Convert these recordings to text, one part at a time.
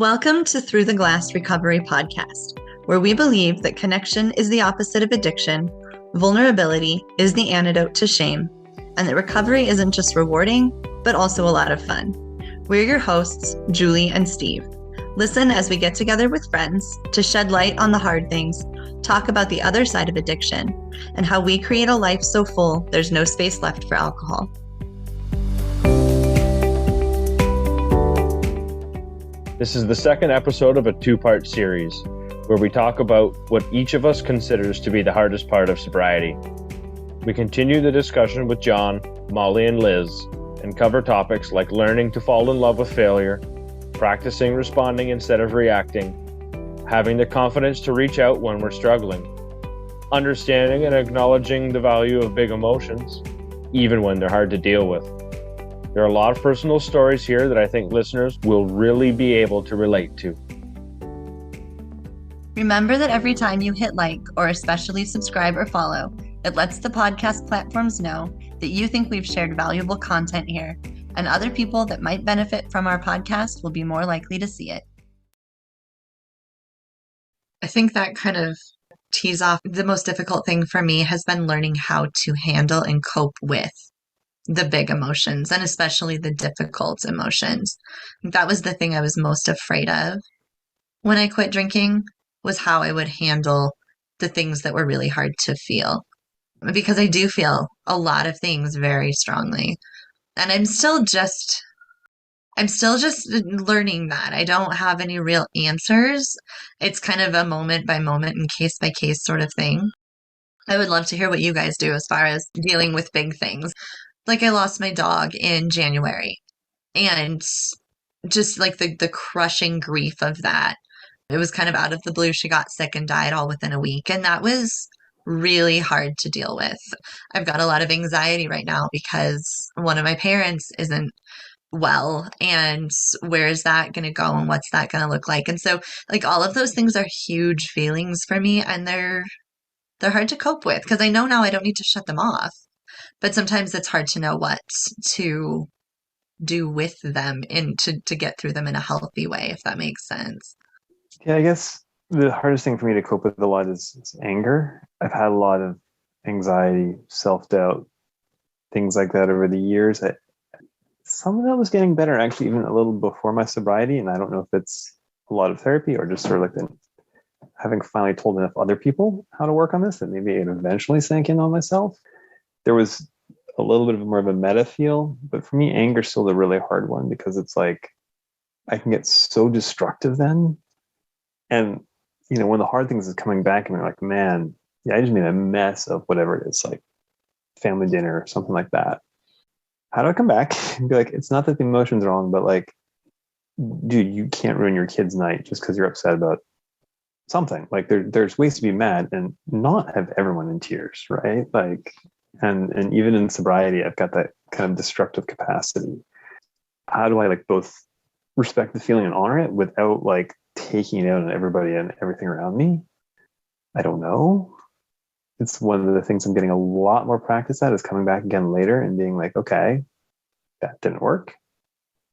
Welcome to Through the Glass Recovery Podcast, where we believe that connection is the opposite of addiction, vulnerability is the antidote to shame, and that recovery isn't just rewarding, but also a lot of fun. We're your hosts, Julie and Steve. Listen as we get together with friends to shed light on the hard things, talk about the other side of addiction, and how we create a life so full there's no space left for alcohol. This is the second episode of a two-part series where we talk about what each of us considers to be the hardest part of sobriety. We continue the discussion with John, Molly, and Liz and cover topics like learning to fall in love with failure, practicing responding instead of reacting, having the confidence to reach out when we're struggling, understanding and acknowledging the value of big emotions, even when they're hard to deal with. There are a lot of personal stories here that I think listeners will really be able to relate to. Remember that every time you hit like or especially subscribe or follow, it lets the podcast platforms know that you think we've shared valuable content here, and other people that might benefit from our podcast will be more likely to see it. I think that kind of tees off the most difficult thing for me has been learning how to handle and cope with the big emotions, and especially the difficult emotions. That was the thing I was most afraid of when I quit drinking, was how I would handle the things that were really hard to feel. Because I do feel a lot of things very strongly. And I'm still just learning that. I don't have any real answers. It's kind of a moment by moment and case by case sort of thing. I would love to hear what you guys do as far as dealing with big things. Like I lost my dog in January, and just like the crushing grief of that. It was kind of out of the blue. She got sick and died all within a week, and that was really hard to deal with. I've got a lot of anxiety right now because one of my parents isn't well, and where is that going to go and what's that going to look like? And so like all of those things are huge feelings for me, and they're hard to cope with because I know now I don't need to shut them off. But sometimes it's hard to know what to do with them and to get through them in a healthy way, if that makes sense. Yeah, I guess the hardest thing for me to cope with a lot is anger. I've had a lot of anxiety, self-doubt, things like that over the years. Some of that was getting better actually even a little before my sobriety, and I don't know if it's a lot of therapy or just sort of like having finally told enough other people how to work on this that maybe it eventually sank in on myself. There was a little bit of more of a meta feel, but for me, anger is still the really hard one because it's like I can get so destructive then. And, you know, one of the hard things is coming back and you're like, man, yeah, I just made a mess of whatever it is, like family dinner or something like that. How do I come back and be like, it's not that the emotion's wrong, but like, dude, you can't ruin your kid's night just because you're upset about something. Like there's ways to be mad and not have everyone in tears, right? Like, and even in sobriety, I've got that kind of destructive capacity. How do I like both respect the feeling and honor it without like taking it out on everybody and everything around me? I don't know. It's one of the things I'm getting a lot more practice at is coming back again later and being like, okay, that didn't work.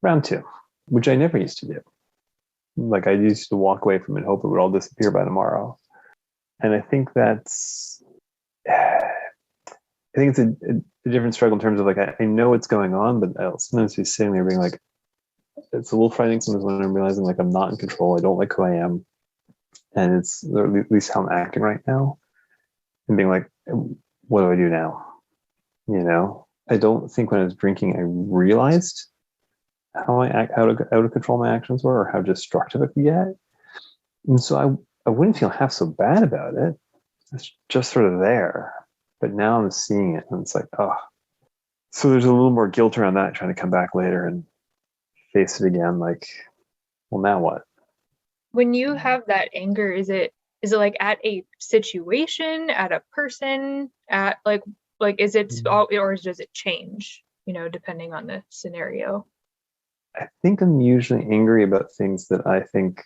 Round two, which I never used to do. Like I used to walk away from it and hope it would all disappear by tomorrow. And I think it's a different struggle in terms of like, I know what's going on, but I'll sometimes be sitting there being like, it's a little frightening sometimes when I'm realizing like I'm not in control. I don't like who I am. And it's at least how I'm acting right now. And being like, what do I do now? You know, I don't think when I was drinking, I realized how out of control my actions were or how destructive it could get. And so I wouldn't feel half so bad about it. It's just sort of there. But now I'm seeing it and it's like, oh. So there's a little more guilt around that, trying to come back later and face it again. Like, well, now what? When you have that anger, is it like at a situation, at a person, at like is it or does it change, you know, depending on the scenario? I think I'm usually angry about things that I think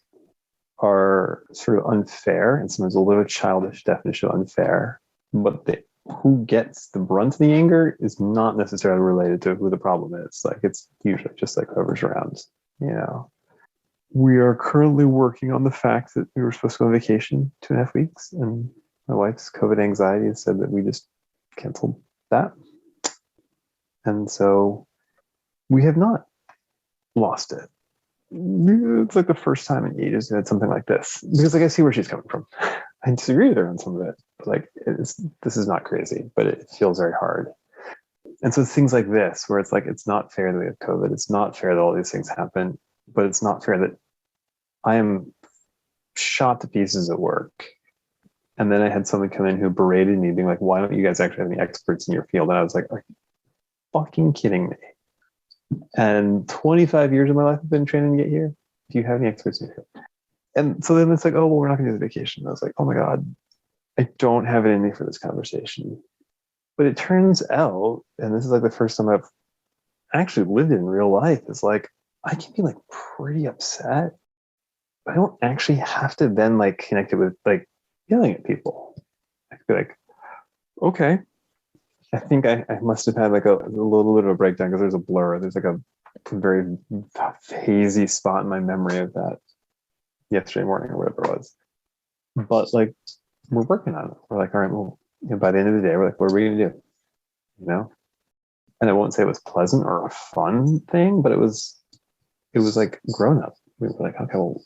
are sort of unfair, and sometimes a little childish definition of unfair, but who gets the brunt of the anger is not necessarily related to who the problem is. Like it's usually just like whoever's around, you know. We are currently working on the fact that we were supposed to go on vacation 2.5 weeks, and my wife's COVID anxiety said that we just canceled that. And so we have not lost it. It's like the first time in ages we had something like this. Because like I see where she's coming from. I disagree with her on some of it. But like this is not crazy, but it feels very hard. And so things like this, where it's like it's not fair that we have COVID, it's not fair that all these things happen, but it's not fair that I am shot to pieces at work. And then I had someone come in who berated me, being like, why don't you guys actually have any experts in your field? And I was like, are you fucking kidding me? And 25 years of my life have been training to get here. Do you have any experts in your field? And so then it's like, oh, well, we're not going to do the vacation. And I was like, oh my God, I don't have it in me for this conversation. But it turns out, and this is like the first time I've actually lived in real life, is like, I can be like pretty upset. I don't actually have to then like connect it with like yelling at people. I could be like, okay. I think I must have had like a little bit of a breakdown because there's a blur. There's like a very hazy spot in my memory of that yesterday morning or whatever it was. But like, we're working on it. We're like, all right, well, by the end of the day, we're like, what are we going to do? You know? And I won't say it was pleasant or a fun thing, but it was like grown up. We were like, okay, well,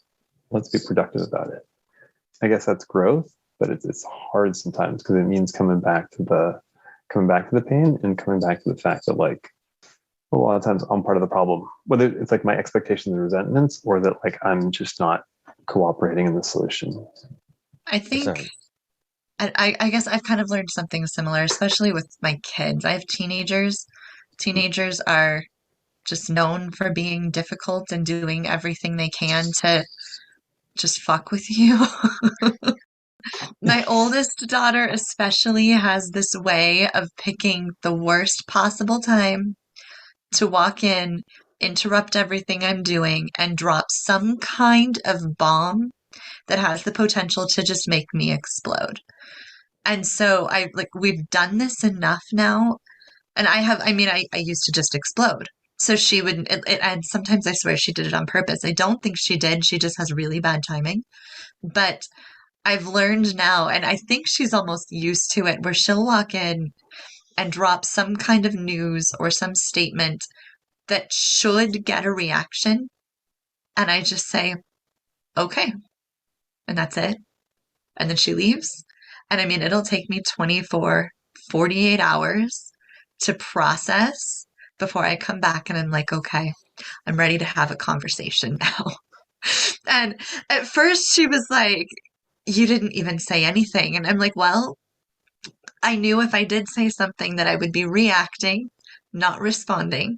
let's be productive about it. I guess that's growth, but it's hard sometimes because it means coming back to the pain and coming back to the fact that like a lot of times I'm part of the problem, whether it's like my expectations and resentments or that like I'm just not cooperating in the solution. I think, I guess I've kind of learned something similar, especially with my kids. I have teenagers. Teenagers are just known for being difficult and doing everything they can to just fuck with you. My oldest daughter especially has this way of picking the worst possible time to walk in, interrupt everything I'm doing, and drop some kind of bomb that has the potential to just make me explode. And so we've done this enough now. And I used to just explode. So she would, and sometimes I swear she did it on purpose. I don't think she did. She just has really bad timing. But I've learned now, and I think she's almost used to it, where she'll walk in and drop some kind of news or some statement that should get a reaction. And I just say, okay. And that's it. And then she leaves. And I mean, it'll take me 24, 48 hours to process before I come back and I'm like, okay, I'm ready to have a conversation now. And at first she was like, you didn't even say anything. And I'm like, well, I knew if I did say something that I would be reacting, not responding.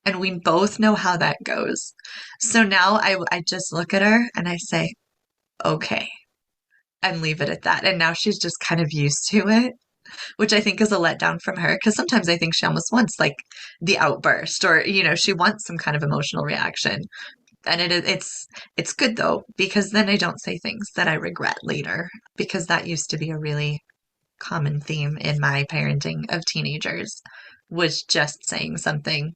And we both know how that goes. So now I just look at her and I say, okay, and leave it at that. And now she's just kind of used to it, which I think is a letdown from her. Because sometimes I think she almost wants like the outburst or, she wants some kind of emotional reaction. And it's good though, because then I don't say things that I regret later, because that used to be a really common theme in my parenting of teenagers, was just saying something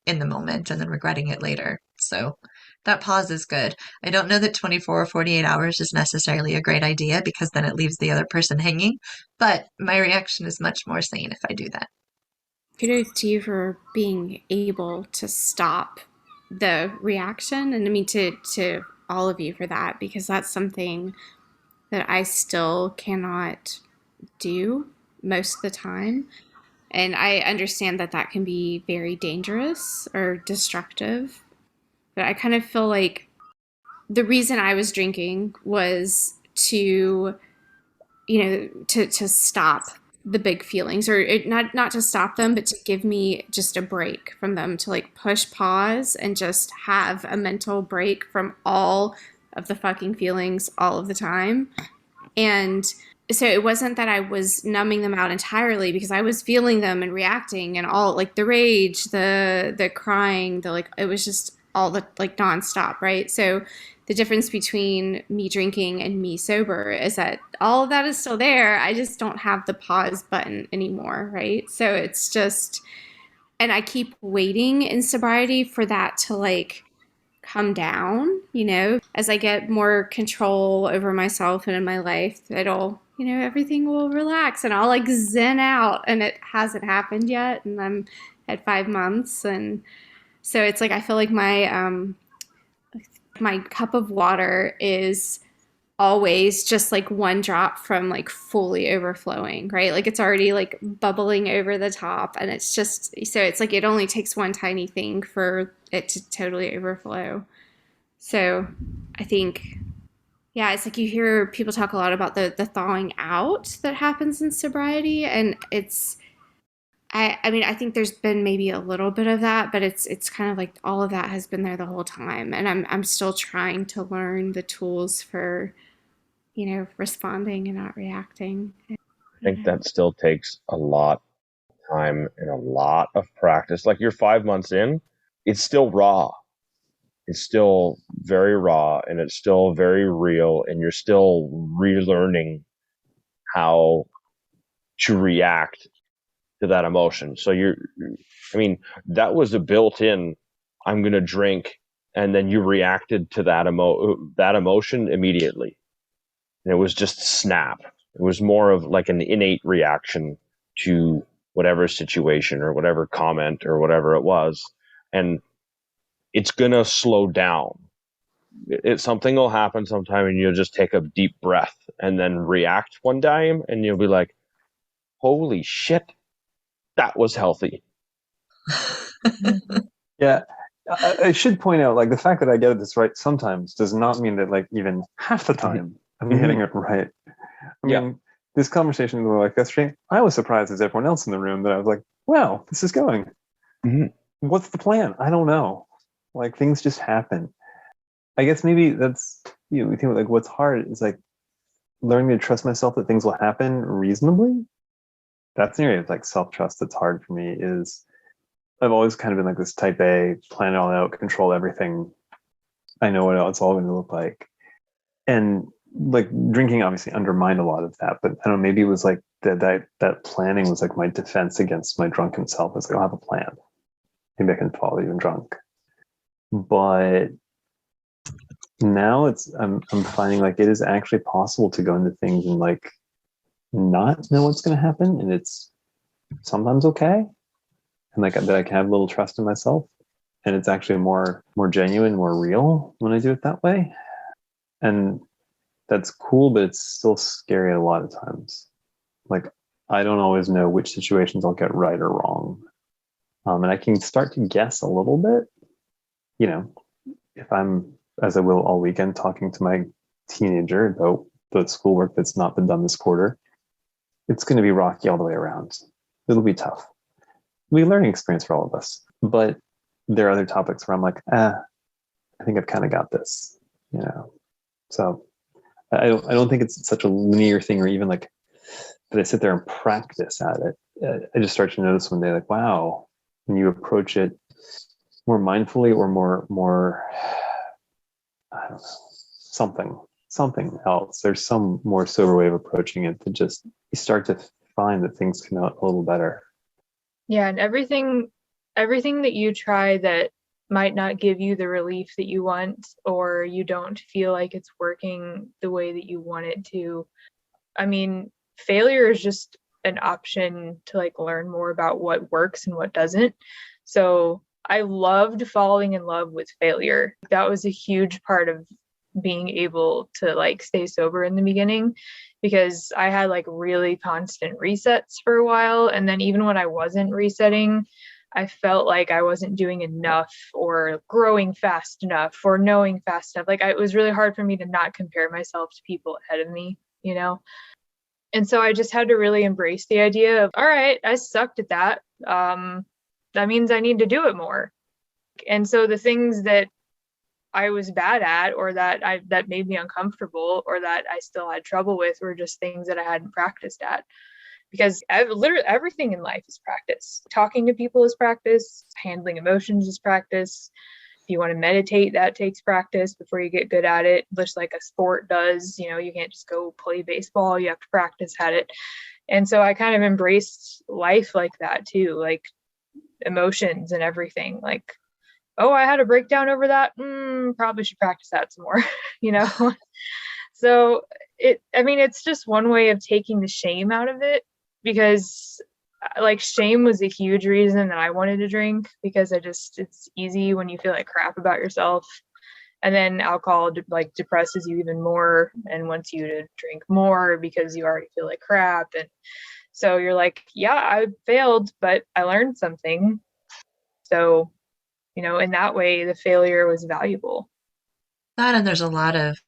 in the moment and then regretting it later. So that pause is good. I don't know that 24 or 48 hours is necessarily a great idea because then it leaves the other person hanging, but my reaction is much more sane if I do that. Kudos to you for being able to stop the reaction, and I mean to all of you for that, because that's something that I still cannot do most of the time. And I understand that that can be very dangerous or destructive. But I kind of feel like the reason I was drinking was to, to stop the big feelings, or not to stop them, but to give me just a break from them, to like push pause and just have a mental break from all of the fucking feelings all of the time. And so it wasn't that I was numbing them out entirely, because I was feeling them and reacting and all, like the rage, the crying, the like, it was just all the like nonstop, right? So the difference between me drinking and me sober is that all of that is still there. I just don't have the pause button anymore, right? So it's just, and I keep waiting in sobriety for that to like come down, as I get more control over myself and in my life, everything will relax and I'll like zen out. And it hasn't happened yet. And I'm at 5 months. And so it's like, I feel like my cup of water is always just like one drop from like fully overflowing, right? Like it's already like bubbling over the top, and it's like it only takes one tiny thing for it to totally overflow. So I think, yeah, it's like you hear people talk a lot about the thawing out that happens in sobriety, and I mean, I think there's been maybe a little bit of that, but it's kind of like all of that has been there the whole time, and I'm still trying to learn the tools for responding and not reacting. I think that still takes a lot of time and a lot of practice. Like you're 5 months in, it's still raw. It's still very raw and it's still very real, and you're still relearning how to react to that emotion. So that was a built-in, I'm going to drink, and then you reacted to that emotion immediately. And it was just snap. It was more of like an innate reaction to whatever situation or whatever comment or whatever it was. And it's going to slow down. Something will happen sometime and you'll just take a deep breath and then react one time and you'll be like, holy shit, that was healthy. Yeah. I should point out, like, the fact that I get this right sometimes does not mean that, like, even half the time I'm getting it right. I mean, this conversation with my wife yesterday, I was surprised as everyone else in the room that I was like, wow, this is going. What's the plan? I don't know. Like, things just happen. I guess maybe that's, we think like what's hard is like learning to trust myself that things will happen reasonably. That's an area of like self-trust that's hard for me. Is I've always kind of been like this type A, plan it all out, control everything. I know what it's all going to look like. And like drinking obviously undermined a lot of that, but I don't know, maybe it was like that planning was like my defense against my drunken self. It's like, I'll have a plan. Maybe I can fall even drunk. But now I'm finding like it is actually possible to go into things and like not know what's going to happen, and it's sometimes okay, and like that I can have a little trust in myself, and it's actually more genuine, more real when I do it that way, and that's cool. But it's still scary a lot of times. Like I don't always know which situations I'll get right or wrong, and I can start to guess a little bit. If I'm, as I will all weekend, talking to my teenager about the schoolwork that's not been done this quarter, it's going to be rocky all the way around. It'll be tough. It'll be a learning experience for all of us. But there are other topics where I'm like, I think I've kind of got this, So I don't think it's such a linear thing, or even like that I sit there and practice at it. I just start to notice one day, like, wow, when you approach it more mindfully or more, I don't know, something else. There's some more sober way of approaching it to just, you start to find that things come out a little better. Yeah, and everything that you try that might not give you the relief that you want, or you don't feel like it's working the way that you want it to. I mean, failure is just an option to like learn more about what works and what doesn't. So I loved falling in love with failure. That was a huge part of being able to like stay sober in the beginning, because I had like really constant resets for a while. And then even when I wasn't resetting, I felt like I wasn't doing enough or growing fast enough or knowing fast enough. Like it was really hard for me to not compare myself to people ahead of me, And so I just had to really embrace the idea of, all right, I sucked at that. That means I need to do it more. And so the things that I was bad at, or that made me uncomfortable, or that I still had trouble with, were just things that I hadn't practiced at. Because literally everything in life is practice. Talking to people is practice. Handling emotions is practice. If you want to meditate, that takes practice before you get good at it, just like a sport does. You can't just go play baseball. You have to practice at it. And so I kind of embraced life like that too, like emotions and everything. Like oh, I had a breakdown over that. Probably should practice that some more, you know? So it's just one way of taking the shame out of it, because like shame was a huge reason that I wanted to drink, because it's easy when you feel like crap about yourself. And then alcohol like depresses you even more and wants you to drink more because you already feel like crap. And so you're like, yeah, I failed, but I learned something. So, in that way, the failure was valuable. That, and there's a lot of,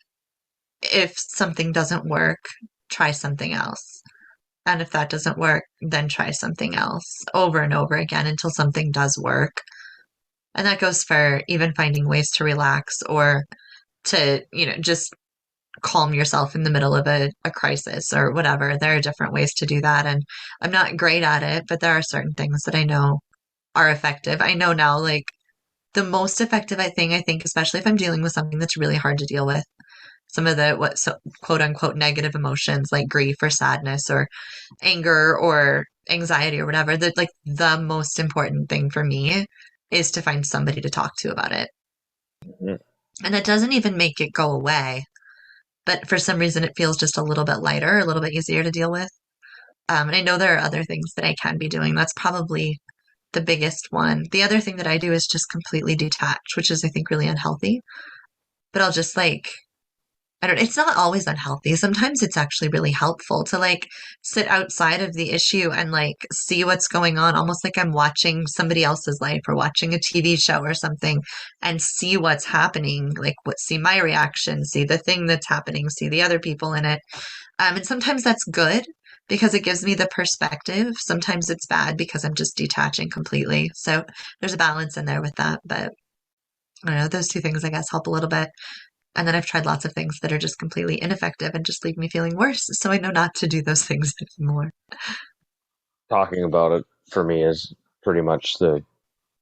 if something doesn't work, try something else. And if that doesn't work, then try something else over and over again until something does work. And that goes for even finding ways to relax or to, just calm yourself in the middle of a crisis or whatever. There are different ways to do that. And I'm not great at it, but there are certain things that I know are effective. I know now, like, the most effective I think, especially if I'm dealing with something that's really hard to deal with, some of the quote unquote negative emotions like grief or sadness or anger or anxiety or whatever, that like the most important thing for me is to find somebody to talk to about it. Mhm. And that doesn't even make it go away, but for some reason it feels just a little bit lighter, a little bit easier to deal with. And I know there are other things that I can be doing. That's probably the biggest one. The other thing that I do is just completely detach, which is, I think, really unhealthy. But I'll just like, I don't, it's not always unhealthy. Sometimes it's actually really helpful to like sit outside of the issue and like see what's going on, almost like I'm watching somebody else's life or watching a TV show or something and see what's happening, like see my reaction, see the thing that's happening, see the other people in it. And sometimes that's good because it gives me the perspective. Sometimes it's bad because I'm just detaching completely. So there's a balance in there with that. But I don't know, those two things, I guess, help a little bit. And then I've tried lots of things that are just completely ineffective and just leave me feeling worse. So I know not to do those things anymore. Talking about it for me is pretty much the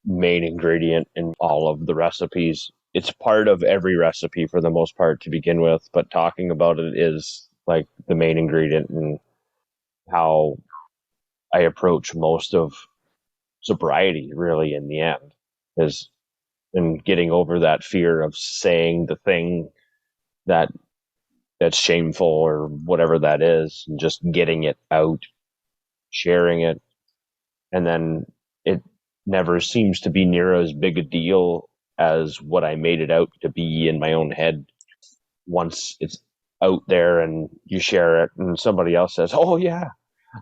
main ingredient in all of the recipes. It's part of every recipe for the most part to begin with, but talking about it is like the main ingredient in how I approach most of sobriety, really, in the end, is in getting over that fear of saying the thing that that's shameful or whatever that is, and just getting it out, sharing it, and then it never seems to be near as big a deal as what I made it out to be in my own head. Once it's out there and you share it and somebody else says, oh yeah,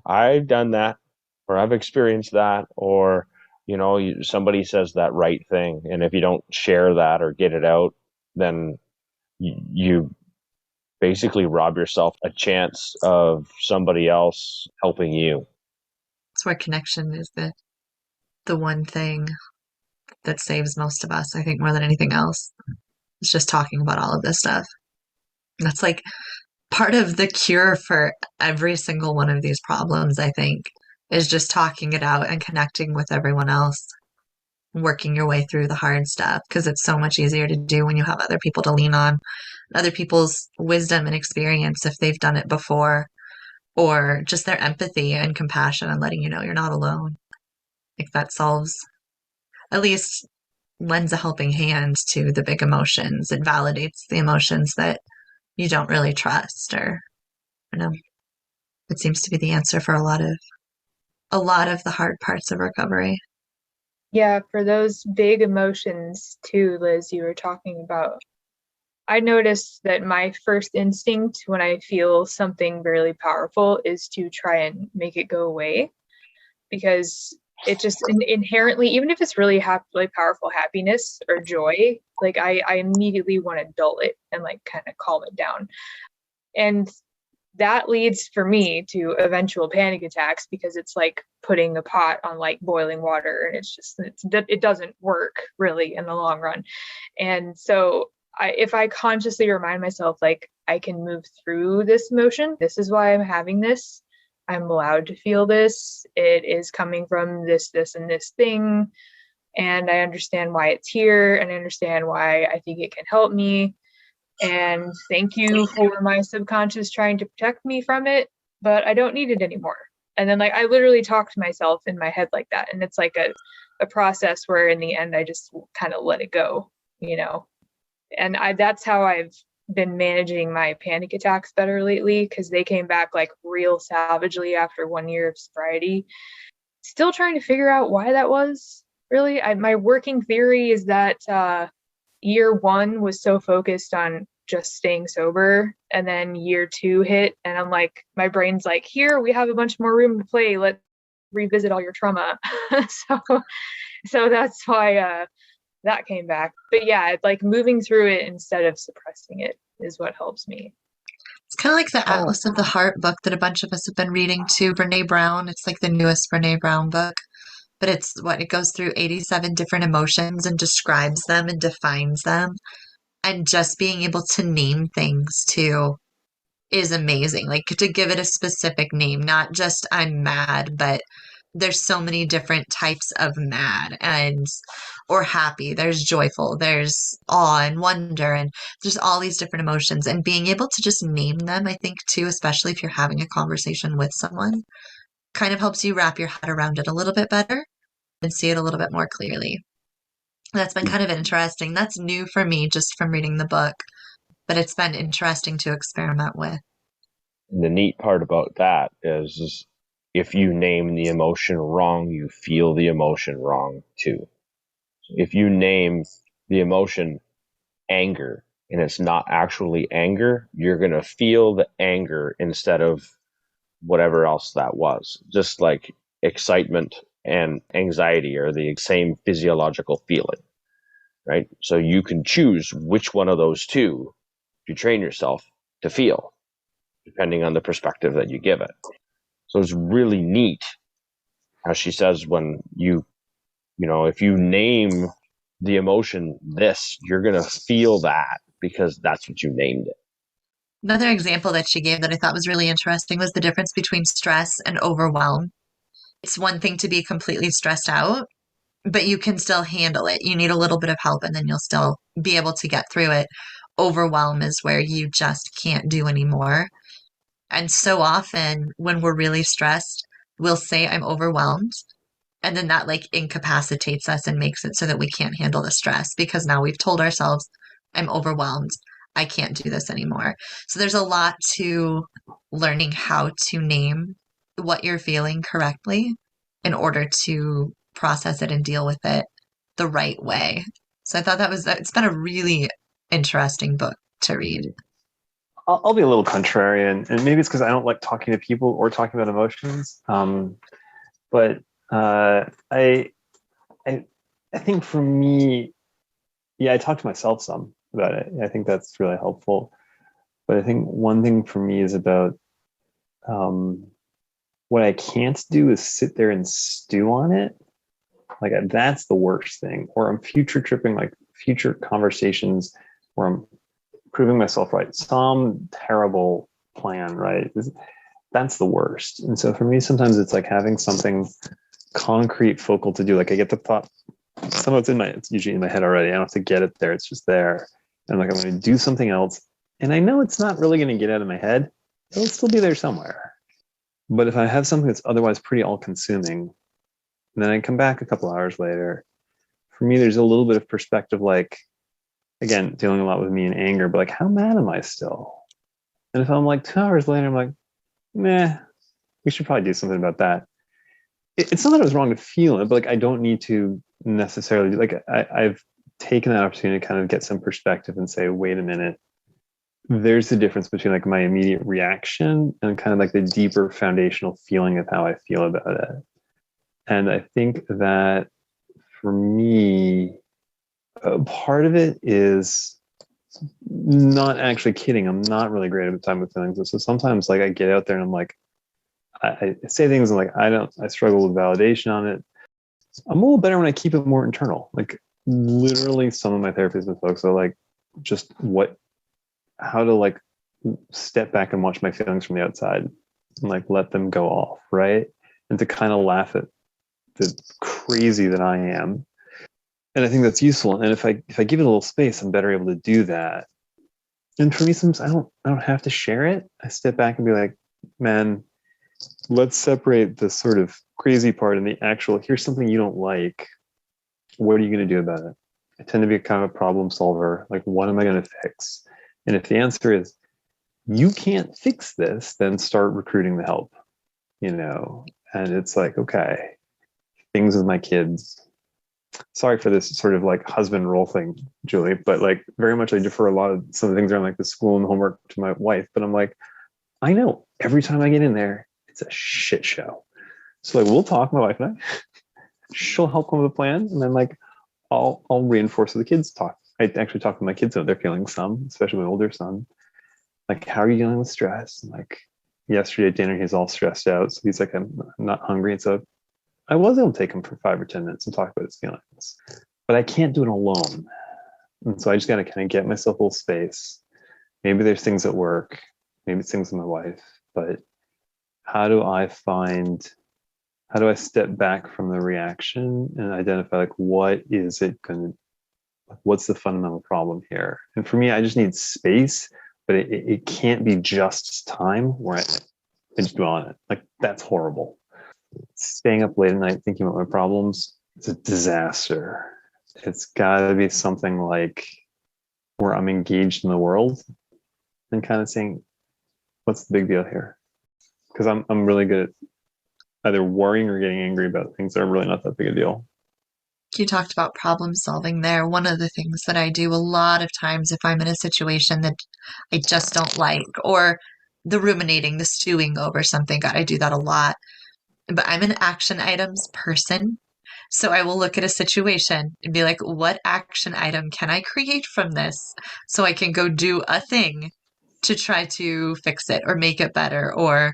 I've done that, or I've experienced that, or somebody says that right thing, and if you don't share that or get it out, then you basically rob yourself a chance of somebody else helping you. It's where connection is the one thing that saves most of us, I think, more than anything else. It's just talking about all of this stuff. That's like part of the cure for every single one of these problems, I think, is just talking it out and connecting with everyone else, working your way through the hard stuff, because it's so much easier to do when you have other people to lean on, other people's wisdom and experience if they've done it before, or just their empathy and compassion and letting you know you're not alone. Like that solves, at least lends a helping hand to the big emotions. It validates the emotions that you don't really trust, or you know, it seems to be the answer for a lot of the hard parts of recovery. Yeah, for those big emotions too, Liz, you were talking about. I noticed that my first instinct when I feel something really powerful is to try and make it go away, because it just inherently, even if it's really really powerful happiness or joy, like I immediately want to dull it and like kind of calm it down. And that leads for me to eventual panic attacks, because it's like putting a pot on like boiling water, and it doesn't work really in the long run. And so if I consciously remind myself, like, I can move through this emotion, this is why I'm having this, I'm allowed to feel this, it is coming from this and this thing, and I understand why it's here, and I understand why I think it can help me, and thank you for my subconscious trying to protect me from it, but I don't need it anymore. And then like I literally talk to myself in my head like that, and it's like a process where in the end I just kind of let it go, and that's how I've been managing my panic attacks better lately, because they came back like real savagely after 1 year of sobriety. Still trying to figure out why that was. Really, my working theory is that year one was so focused on just staying sober, and then year two hit, and I'm like, my brain's like, here, we have a bunch more room to play. Let's revisit all your trauma. so that's why that came back. But yeah, like moving through it instead of suppressing it is what helps me. It's kind of like the Atlas of the Heart book that a bunch of us have been reading too. Brene Brown. It's like the newest Brene Brown book, but it goes through 87 different emotions and describes them and defines them. And just being able to name things too is amazing. Like to give it a specific name, not just I'm mad, but there's so many different types of mad and or happy. There's joyful, there's awe and wonder, and there's all these different emotions. And being able to just name them, I think too, especially if you're having a conversation with someone, kind of helps you wrap your head around it a little bit better and see it a little bit more clearly. That's been kind of interesting. That's new for me just from reading the book, but it's been interesting to experiment with. The neat part about that is if you name the emotion wrong, you feel the emotion wrong too. If you name the emotion anger and it's not actually anger, you're going to feel the anger instead of whatever else that was. Just like excitement and anxiety are the same physiological feeling, right? So you can choose which one of those two you train yourself to feel, depending on the perspective that you give it. So it's really neat, as she says, when if you name the emotion this, you're going to feel that because that's what you named it. Another example that she gave that I thought was really interesting was the difference between stress and overwhelm. It's one thing to be completely stressed out, but you can still handle it. You need a little bit of help and then you'll still be able to get through it. Overwhelm is where you just can't do anymore. And so often when we're really stressed, we'll say, I'm overwhelmed. And then that like incapacitates us and makes it so that we can't handle the stress because now we've told ourselves, I'm overwhelmed. I can't do this anymore. So there's a lot to learning how to name what you're feeling correctly in order to process it and deal with it the right way. So I thought it's been a really interesting book to read. I'll be a little contrarian, and maybe it's because I don't like talking to people or talking about emotions. But I think for me, yeah, I talk to myself some about it. I think that's really helpful. But I think one thing for me is about what I can't do is sit there and stew on it. Like that's the worst thing. Or I'm future tripping, like future conversations where I'm proving myself right. Some terrible plan, right? That's the worst. And so for me, sometimes it's like having something concrete, focal to do. Like I get the thought, some of it's usually in my head already. I don't have to get it there. It's just there. And I'm like, I'm going to do something else. And I know it's not really going to get out of my head. It'll still be there somewhere. But if I have something that's otherwise pretty all consuming, and then I come back a couple hours later, for me, there's a little bit of perspective, like, again, dealing a lot with me and anger, but like, how mad am I still? And if I'm like 2 hours later, I'm like, meh, we should probably do something about that. It's not that it was wrong to feel it, but like, I don't need to necessarily, like, I've taken that opportunity to kind of get some perspective and say, wait a minute, there's the difference between like my immediate reaction and kind of like the deeper foundational feeling of how I feel about it. And I think that for me, part of it is not actually kidding. I'm not really great at the time with feelings. So sometimes like I get out there and I'm like, I say things and like, I struggle with validation on it. I'm a little better when I keep it more internal. Like literally some of my therapists and folks are like, just how to like step back and watch my feelings from the outside and like let them go off. Right. And to kind of laugh at the crazy that I am. And I think that's useful. And if I give it a little space, I'm better able to do that. And for me, sometimes I don't have to share it. I step back and be like, man, let's separate the sort of crazy part and the actual, here's something you don't like. What are you going to do about it? I tend to be a kind of a problem solver. Like, what am I going to fix? And if the answer is, you can't fix this, then start recruiting the help, you know? And it's like, okay, things with my kids. Sorry for this sort of like husband role thing, Julie, but like very much I defer a lot of some of the things around like the school and homework to my wife. But I'm like, I know every time I get in there, it's a shit show. So like we'll talk, my wife and I. She'll help come with a plan, and then like I'll reinforce with the kids talk. I actually talk with my kids about their feeling some, especially my older son. Like, how are you dealing with stress? And like yesterday at dinner, he's all stressed out. So he's like, I'm not hungry. And so I was able to take him for 5 or 10 minutes and talk about his feelings, but I can't do it alone. And so I just got to kind of get myself a little space. Maybe there's things at work, maybe it's things with my wife, but how do I step back from the reaction and identify like what is it going to, what's the fundamental problem here? And for me, I just need space, but it can't be just time where I just dwell on it. Like that's horrible. Staying up late at night thinking about my problems, it's a disaster. It's got to be something like where I'm engaged in the world and kind of saying, what's the big deal here? Because I'm really good at either worrying or getting angry about things that are really not that big a deal. You talked about problem solving there. One of the things that I do a lot of times if I'm in a situation that I just don't like, or the ruminating, the stewing over something, God, I do that a lot. But I'm an action items person. So I will look at a situation and be like, what action item can I create from this so I can go do a thing to try to fix it or make it better or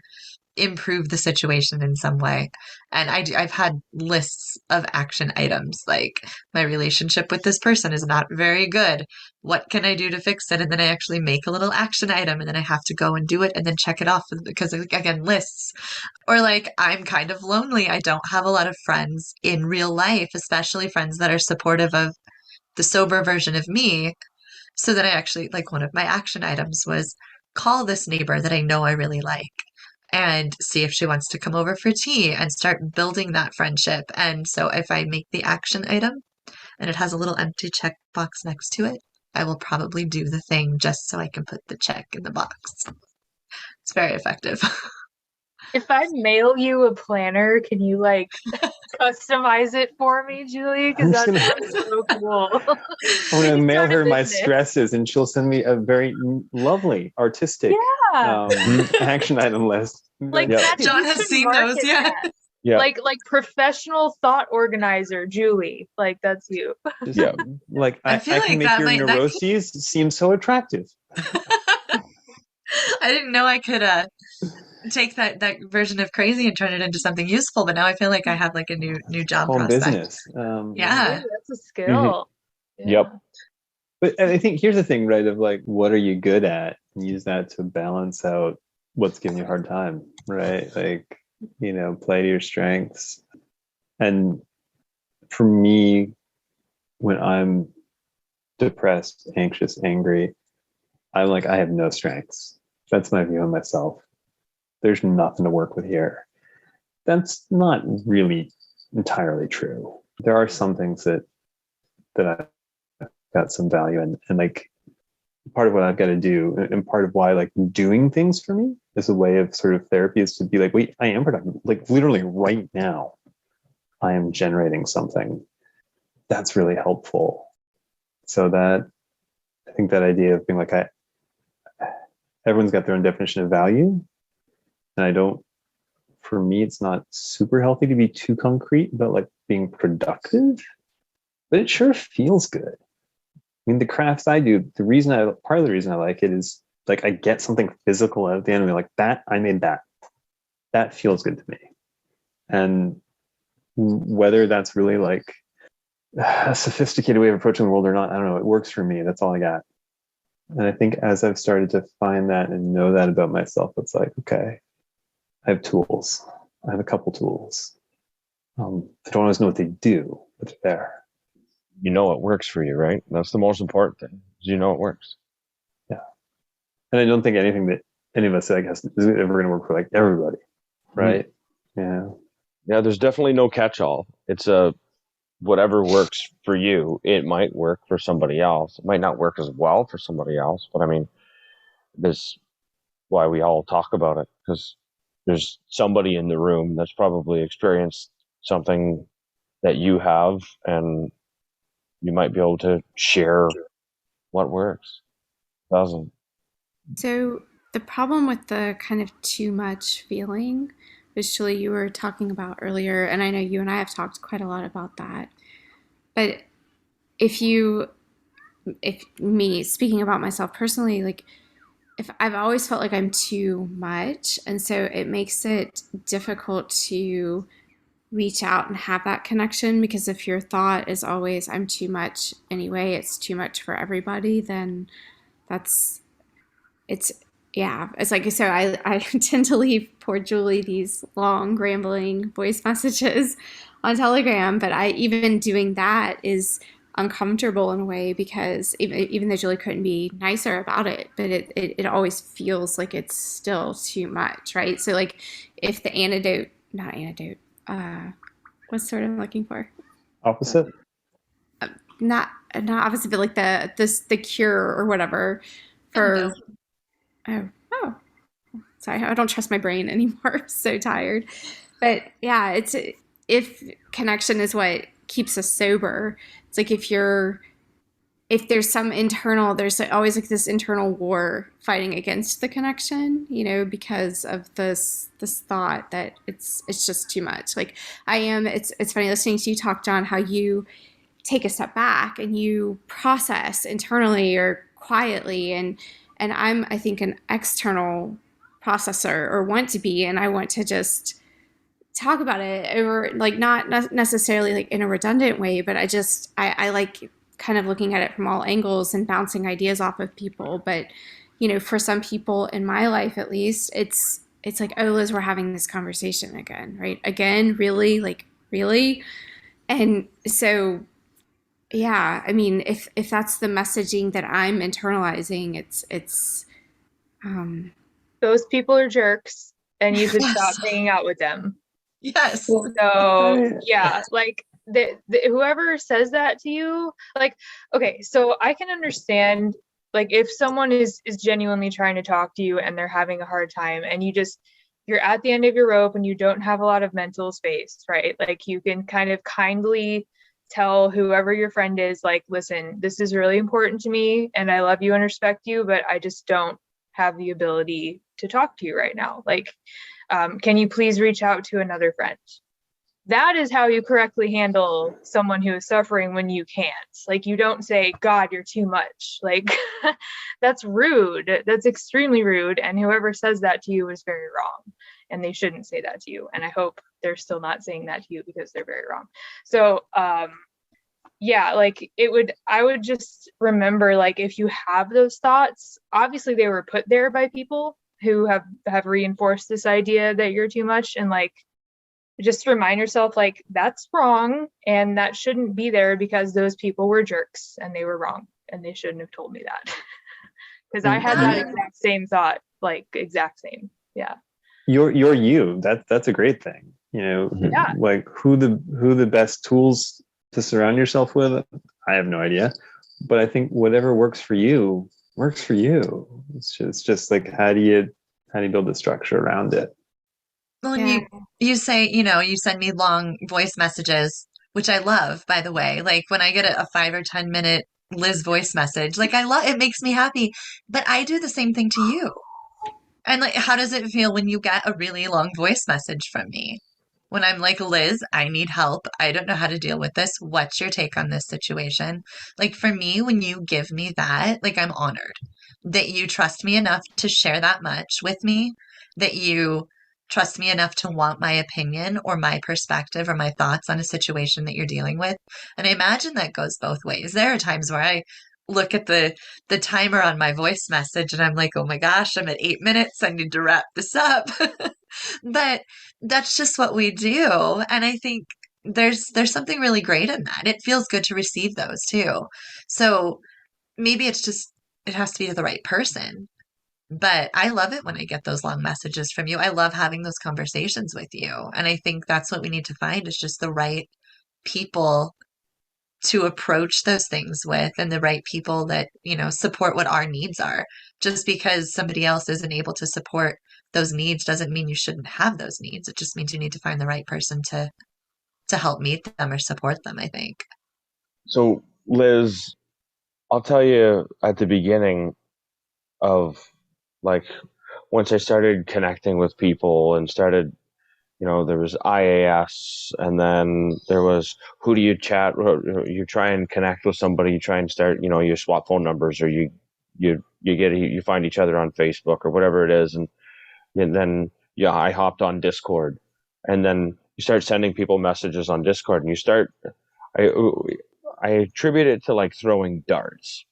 improve the situation in some way. And I've had lists of action items like my relationship with this person is not very good. What can I do to fix it? And then I actually make a little action item and then I have to go and do it and then check it off because again, lists. Or like I'm kind of lonely. I don't have a lot of friends in real life, especially friends that are supportive of the sober version of me. So then I actually, like, one of my action items was call this neighbor that I know I really like and see if she wants to come over for tea and start building that friendship. And so if I make the action item and it has a little empty check box next to it, I will probably do the thing just so I can put the check in the box. It's very effective. If I mail you a planner, can you like customize it for me, Julie? Because that sounds so cool. I'm going to mail her my business. stresses and she'll send me a very lovely, artistic action item list. Like Yeah. John has seen those, yeah. Yeah. Like professional thought organizer, Julie. Like that's you. Yeah. Like I I feel can like make that your might neuroses seem so attractive. I didn't know I could take that version of crazy and turn it into something useful, but now I feel like I have like a new job Home prospect. business. Yeah. Ooh, that's a skill. Mm-hmm. Yep. But I think here's the thing, right? Of like, what are you good at? And use that to balance out what's giving you a hard time, right? Like, you know, play to your strengths. And for me, when I'm depressed, anxious, angry, I'm like, I have no strengths. That's my view of myself. There's nothing to work with here. That's not really entirely true. There are some things that I've got some value in, and like part of what I've got to do, and part of why like doing things for me is a way of sort of therapy, is to be like, wait, I am productive. Like literally right now, I am generating something that's really helpful. So that I think that idea of being like, everyone's got their own definition of value, and I don't. For me, it's not super healthy to be too concrete about like being productive, but it sure feels good. I mean, the crafts I do, part of the reason I like it is like I get something physical out at the end of me, like that, I made that. That feels good to me. And whether that's really like a sophisticated way of approaching the world or not, I don't know. It works for me. That's all I got. And I think as I've started to find that and know that about myself, it's like, okay, I have tools. I have a couple tools. I don't always know what they do, but they're there. You know it works for you, right? That's the most important thing. Is you know it works. Yeah. And I don't think anything that any of us say, I guess, is ever going to work for like everybody, right? Yeah. Yeah, there's definitely no catch-all. It's a whatever works for you, it might work for somebody else. It might not work as well for somebody else, but I mean, this why we all talk about it, because there's somebody in the room that's probably experienced something that you have, and you might be able to share what works, doesn't. So the problem with the kind of too much feeling, which Julie, you were talking about earlier, and I know you and I have talked quite a lot about that. But if you, if me speaking about myself personally, like if I've always felt like I'm too much, and so it makes it difficult to reach out and have that connection, because if your thought is always I'm too much anyway, it's too much for everybody, then that's it's yeah, it's like so I tend to leave poor Julie these long rambling voice messages on Telegram, but I even doing that is uncomfortable in a way, because even though Julie couldn't be nicer about it, but it always feels like it's still too much, right? So like if the antidote, not antidote, what's the word I'm looking for? Opposite. Not not opposite, but like the cure or whatever for Antidote. oh sorry, I don't trust my brain anymore. I'm so tired. But yeah, it's if connection is what keeps us sober. It's like if there's some internal, there's always like this internal war fighting against the connection, because of this thought that it's just too much. Like I am. It's funny listening to you talk, John, how you take a step back and you process internally or quietly, and I'm, I think, an external processor, or want to be, and I want to just talk about it over, like not necessarily like in a redundant way, but I like kind of looking at it from all angles and bouncing ideas off of people. But for some people in my life, at least, it's like, oh, Liz, we're having this conversation again, right? Again, really, like really. And so yeah, I mean, if that's the messaging that I'm internalizing, it's um Those people are jerks and you should stop Yes. hanging out with them. Yes. Well, So I, yeah, like whoever says that to you, like, okay, so I can understand, like, if someone is genuinely trying to talk to you and they're having a hard time, and you're at the end of your rope and you don't have a lot of mental space, right? Like you can kind of kindly tell whoever your friend is, like, listen, this is really important to me and I love you and respect you, but I just don't have the ability to talk to you right now. Like, can you please reach out to another friend? That is how you correctly handle someone who is suffering when you can't. Like, you don't say, God, you're too much. Like, that's rude. That's extremely rude. And whoever says that to you is very wrong. And they shouldn't say that to you. And I hope they're still not saying that to you, because they're very wrong. So, yeah, like I would just remember, like, if you have those thoughts, obviously they were put there by people who have reinforced this idea that you're too much, and like, just remind yourself, like, that's wrong and that shouldn't be there, because those people were jerks and they were wrong and they shouldn't have told me that. Because I had that exact same thought, like, exact same. Yeah. you're you. That's a great thing. Yeah. Like who the best tools to surround yourself with, I have no idea. But I think whatever works for you works for you. It's just like how do you build a structure around it? Well, and yeah. you say, you send me long voice messages, which I love, by the way. Like when I get a 5 or 10 minute Liz voice message, like I love it, makes me happy. But I do the same thing to you. And like, how does it feel when you get a really long voice message from me? When I'm like, Liz, I need help. I don't know how to deal with this. What's your take on this situation? Like for me, when you give me that, like I'm honored that you trust me enough to share that much with me, that you trust me enough to want my opinion or my perspective or my thoughts on a situation that you're dealing with. And I imagine that goes both ways. There are times where I look at the timer on my voice message and I'm like, oh my gosh, I'm at 8 minutes. I need to wrap this up. But that's just what we do. And I think there's something really great in that. It feels good to receive those too. So maybe it's just it has to be to the right person. But I love it when I get those long messages from you. I love having those conversations with you. And I think that's what we need to find is just the right people to approach those things with, and the right people that, support what our needs are. Just because somebody else isn't able to support those needs doesn't mean you shouldn't have those needs. It just means you need to find the right person to help meet them or support them, I think. So, Liz, I'll tell you at the beginning of like once I started connecting with people and started, there was IAS, and then there was who do you chat? You try and connect with somebody, you try and start, you swap phone numbers, or you find each other on Facebook or whatever it is, and then yeah, I hopped on Discord, and then you start sending people messages on Discord, and I I attribute it to like throwing darts.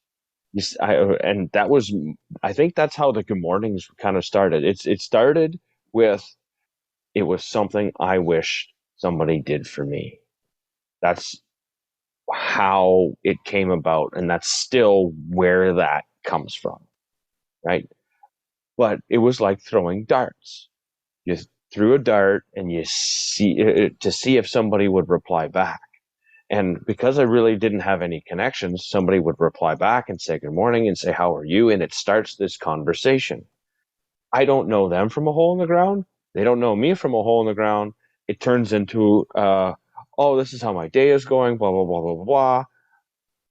And that was, I think that's how the good mornings kind of started. It started with, it was something I wished somebody did for me. That's how it came about, and that's still where that comes from, right? But it was like throwing darts. You threw a dart and you see to see if somebody would reply back. And because I really didn't have any connections, somebody would reply back and say good morning and say, how are you? And it starts this conversation. I don't know them from a hole in the ground. They don't know me from a hole in the ground. It turns into, oh, this is how my day is going, blah, blah, blah, blah, blah, blah.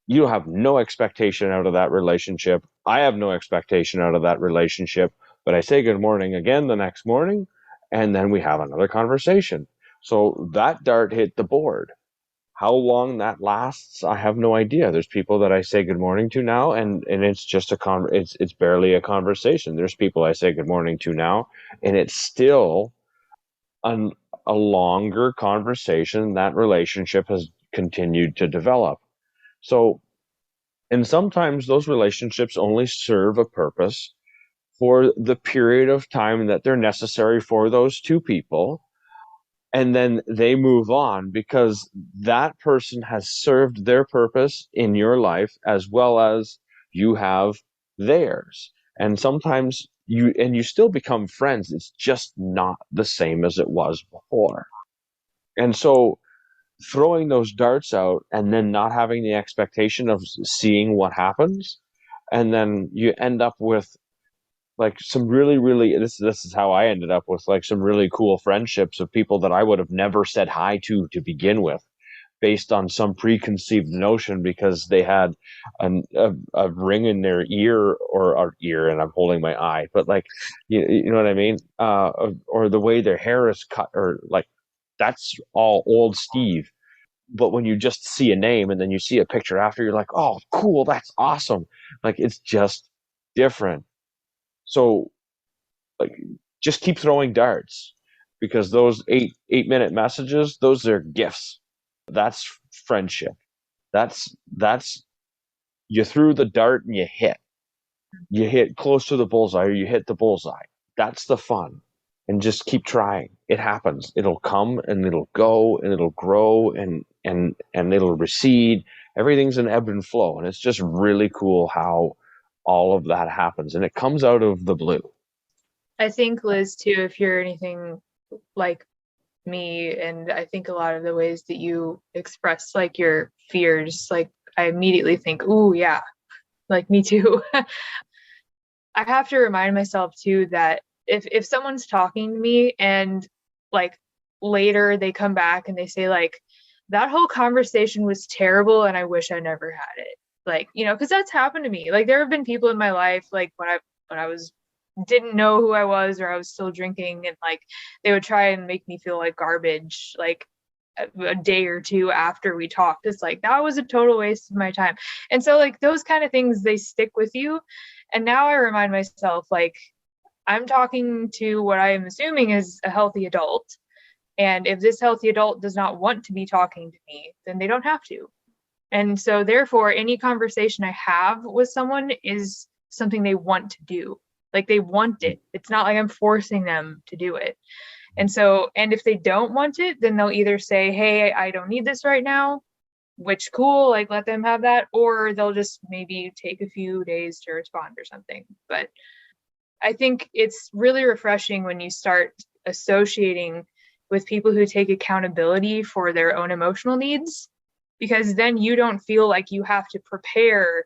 You have no expectation out of that relationship. I have no expectation out of that relationship. But I say good morning again the next morning, and then we have another conversation. So that dart hit the board. How long that lasts, I have no idea. There's people that I say good morning to now, and it's just it's barely a conversation. There's people I say good morning to now, and it's still an, a longer conversation. That relationship has continued to develop. So, and sometimes those relationships only serve a purpose for the period of time that they're necessary for those two people, and then they move on because that person has served their purpose in your life as well as you have theirs. And sometimes you still become friends. It's just not the same as it was before. And so throwing those darts out and then not having the expectation of seeing what happens, and then you end up with like some really this is how I ended up with like some really cool friendships of people that I would have never said hi to begin with, based on some preconceived notion because they had a ring in their ear, or ear, and I'm holding my eye, but like you know what I mean, or the way their hair is cut, or like that's all old Steve. But when you just see a name and then you see a picture after, you're like, oh, cool, that's awesome. Like it's just different. So like just keep throwing darts, because those 8 minute messages, those are gifts. That's friendship. That's you threw the dart and you hit close to the bullseye, or you hit the bullseye. That's the fun. And just keep trying. It happens. It'll come and it'll go and it'll grow and it'll recede. Everything's an ebb and flow, and it's just really cool how all of that happens, and it comes out of the blue. I think, Liz, too, if you're anything like me, and I think a lot of the ways that you express like your fears, like I immediately think, ooh, yeah, like me too. I have to remind myself too that if someone's talking to me and like later they come back and they say like that whole conversation was terrible and I wish I never had it. Like, because that's happened to me. Like there have been people in my life like when I was didn't know who I was, or I was still drinking, and like they would try and make me feel like garbage like a day or two after we talked. It's like that was a total waste of my time. And so like those kind of things, they stick with you. And now I remind myself like I'm talking to what I am assuming is a healthy adult, and if this healthy adult does not want to be talking to me, then they don't have to. And so therefore any conversation I have with someone is something they want to do. Like they want it. It's not like I'm forcing them to do it. And so, and if they don't want it, then they'll either say, hey, I don't need this right now, which cool, like let them have that, or they'll just maybe take a few days to respond or something. But I think it's really refreshing when you start associating with people who take accountability for their own emotional needs, because then you don't feel like you have to prepare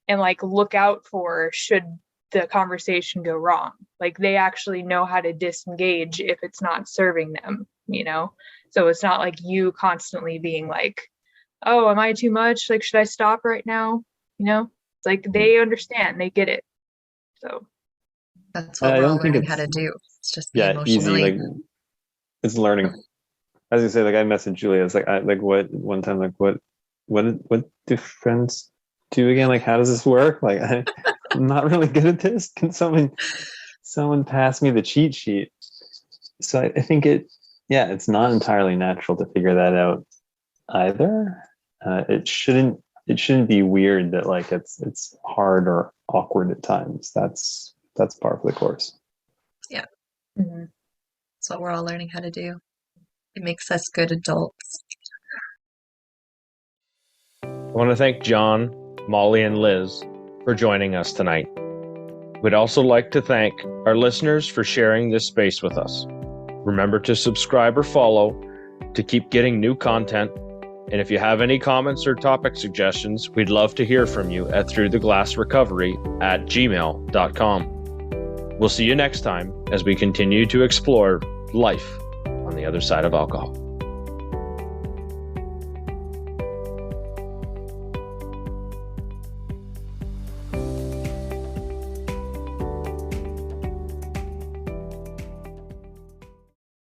and like look out for should the conversation go wrong. Like they actually know how to disengage if it's not serving them, you know? So it's not like you constantly being like, oh, am I too much? Like, should I stop right now? You know, it's like they understand, they get it. So That's what I we're all don't think learning how it's to do. It's just be easy. emotionally. Like it's learning. As you say, like I messaged Julia. It's like what one time, like what do friends do again? Like how does this work? Like I'm not really good at this. Can someone pass me the cheat sheet? So I think it's not entirely natural to figure that out either. It shouldn't be weird that like it's hard or awkward at times. That's par for the course. Yeah, mhm. that's what we're all learning how to do. It makes us good adults. I want to thank John, Molly, and Liz for joining us tonight. We'd also like to thank our listeners for sharing this space with us. Remember to subscribe or follow to keep getting new content. And if you have any comments or topic suggestions, we'd love to hear from you at throughtheglassrecovery@gmail.com. We'll see you next time as we continue to explore life on the other side of alcohol.